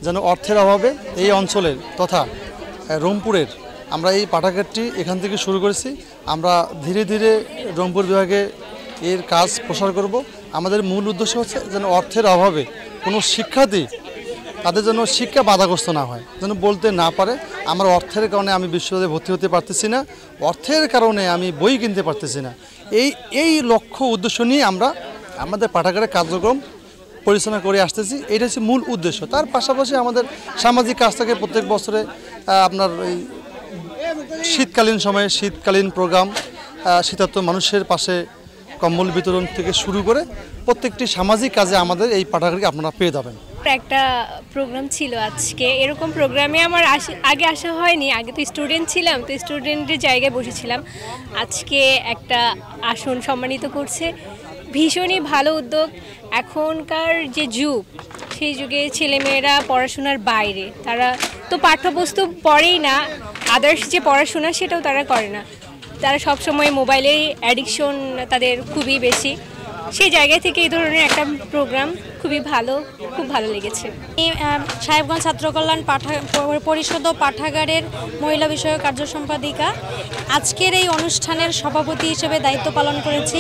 যেন অর্থের অভাবে এই অঞ্চলের তথা রংপুরের আমরা এই পাঠাগারটি এখান থেকে শুরু করেছি। আমরা ধীরে ধীরে রংপুর বিভাগে এর কাজ প্রসার করব। আমাদের মূল উদ্দেশ্য হচ্ছে যেন অর্থের অভাবে কোনো শিক্ষার্থী তাদের জন্য শিক্ষা বাধাগ্রস্ত না হয়, যেন বলতে না পারে আমার অর্থের কারণে আমি বিশ্ববিদ্যালয়ে ভর্তি হতে পারতেছি না, অর্থের কারণে আমি বই কিনতে পারতেছি না। এই লক্ষ্য উদ্দেশ্য নিয়ে আমরা আমাদের পাঠাগারের কার্যক্রম পরিচালনা করে আসতেছি। এটা হচ্ছে মূল উদ্দেশ্য। তার পাশাপাশি আমাদের সামাজিক কাজ থাকে প্রত্যেক বছরে আপনার এই শীতকালীন সময়ে শীতকালীন প্রোগ্রাম, শীতার্ত মানুষের পাশে কম্বল বিতরণ থেকে শুরু করে প্রত্যেকটি সামাজিক কাজে আমাদের এই পাঠাগারকে আপনারা পেয়ে যাবেন। একটা প্রোগ্রাম ছিল আজকে, এরকম প্রোগ্রামে আমার আগে আসা হয়নি। আগে তো স্টুডেন্ট ছিলাম, তো স্টুডেন্টের জায়গায় বসেছিলাম। আজকে একটা আসন সম্মানিত করছে, ভীষণই ভালো উদ্যোগ। এখনকার যে যুগ, সেই যুগে ছেলেমেয়েরা পড়াশোনার বাইরে, তারা তো পাঠ্যপুস্তক পড়েই না, আদার্স যে পড়াশোনা সেটাও তারা করে না। তারা সবসময় মোবাইলেই অ্যাডিকশন তাদের খুবই বেশি। সেই জায়গা থেকে এই ধরনের একটা প্রোগ্রাম খুবই ভালো, খুব ভালো লেগেছে। সাহেবগঞ্জ ছাত্র কল্যাণ পরিষদ ও পাঠাগারের মহিলা বিষয়ক কার্য সম্পাদিকা। আজকের এই অনুষ্ঠানের সভাপতি হিসেবে দায়িত্ব পালন করেছি।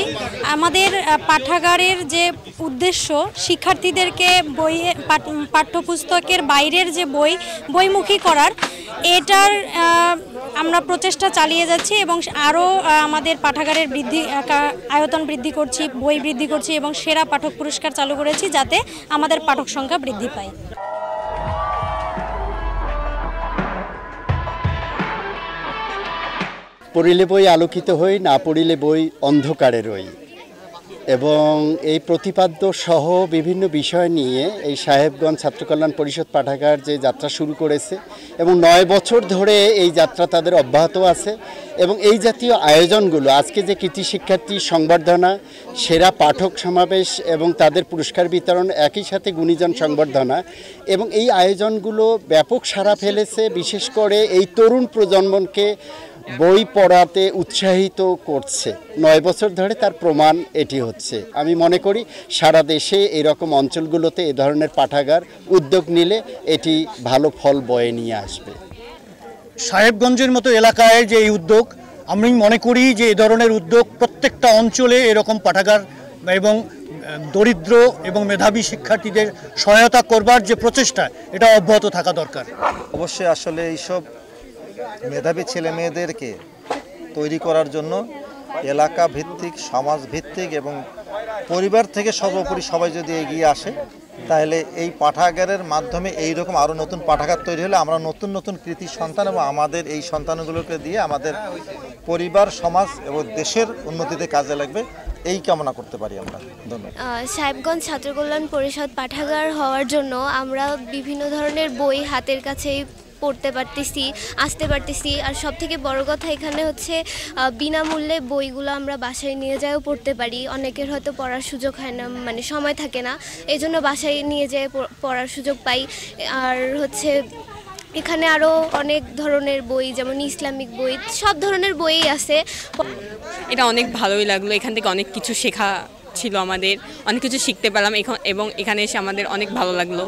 আমাদের পাঠাগারের যে উদ্দেশ্য, শিক্ষার্থীদেরকে পাঠ্যপুস্তকের বাইরের যে বইমুখী করার, এটার আমরা প্রচেষ্টা চালিয়ে যাচ্ছি এবং আরও আমাদের পাঠাগারের আয়তন বৃদ্ধি করছি, বই বৃদ্ধি করছি এবং সেরা পাঠক পুরস্কার চালু করেছি যাতে আমাদের পাঠক সংখ্যা বৃদ্ধি পায়। পড়িলে বই আলোকিত হই, না পড়িলে বই অন্ধকারে রই। এবং এই প্রতিপাদ্য সহ বিভিন্ন বিষয় নিয়ে এই সাহেবগঞ্জ ছাত্রকল্যাণ পরিষদ পাঠাগার যে যাত্রা শুরু করেছে এবং 9 বছর ধরে এই যাত্রা তাদের অব্যাহত আছে। এবং এই জাতীয় আয়োজনগুলো, আজকে যে কৃতি শিক্ষার্থী সংবর্ধনা, সেরা পাঠক সমাবেশ এবং তাদের পুরস্কার বিতরণ, একই সাথে গুণীজন সংবর্ধনা, এবং এই আয়োজনগুলো ব্যাপক সাড়া ফেলেছে। বিশেষ করে এই তরুণ প্রজন্মকে বই পড়াতে উৎসাহিত করছে। 9 বছর ধরে তার প্রমাণ এটি হচ্ছে। আমি মনে করি সারা দেশে এরকম অঞ্চলগুলোতে এ ধরনের পাঠাগার উদ্যোগ নিলে এটি ভালো ফল বয়ে নিয়ে আসবে। সাহেবগঞ্জের মতো এলাকায় যে এই উদ্যোগ, আমি মনে করি যে এ ধরনের উদ্যোগ প্রত্যেকটা অঞ্চলে এরকম পাঠাগার এবং দরিদ্র এবং মেধাবী শিক্ষার্থীদের সহায়তা করবার যে প্রচেষ্টা, এটা অব্যাহত থাকা দরকার। অবশ্যই আসলে এইসব মেধাবী ছেলে মেয়েদেরকে তৈরি করার জন্য এলাকা ভিত্তিক, সমাজ ভিত্তিক এবং পরিবার থেকে সর্বোপরি সবাই যদি এগিয়ে আসে, তাহলে এই পাঠাগারের মাধ্যমে এই রকম আরও নতুন পাঠাগার তৈরি হলে আমরা নতুন নতুন কৃতি সন্তান এবং আমাদের এই সন্তানগুলোকে দিয়ে আমাদের পরিবার, সমাজ এবং দেশের উন্নতিতে কাজে লাগবে, এই কামনা করতে পারি আমরা। ধন্যবাদ। সাহেবগঞ্জ ছাত্র কল্যাণ পরিষদ পাঠাগার হওয়ার জন্য আমরা বিভিন্ন ধরনের বই হাতের কাছেই পড়তে পারতেছি, আসতে পারতেছি। আর সব থেকে বড় কথা এখানে হচ্ছে বিনামূল্যে বইগুলো আমরা বাসায় নিয়ে যাও পড়তে পারি। অনেকের হয়তো পড়ার সুযোগ হয় না, মানে সময় থাকে না, এই জন্য বাসায় নিয়ে যেয়ে পড়ার সুযোগ পাই। আর হচ্ছে এখানে আরও অনেক ধরনের বই, যেমন ইসলামিক বই, সব ধরনের বইই আছে। এটা অনেক ভালোই লাগলো। এখান থেকে অনেক কিছু শেখা ছিল, আমাদের অনেক কিছু শিখতে পারলাম এবং এখানে এসে আমাদের অনেক ভালো লাগলো।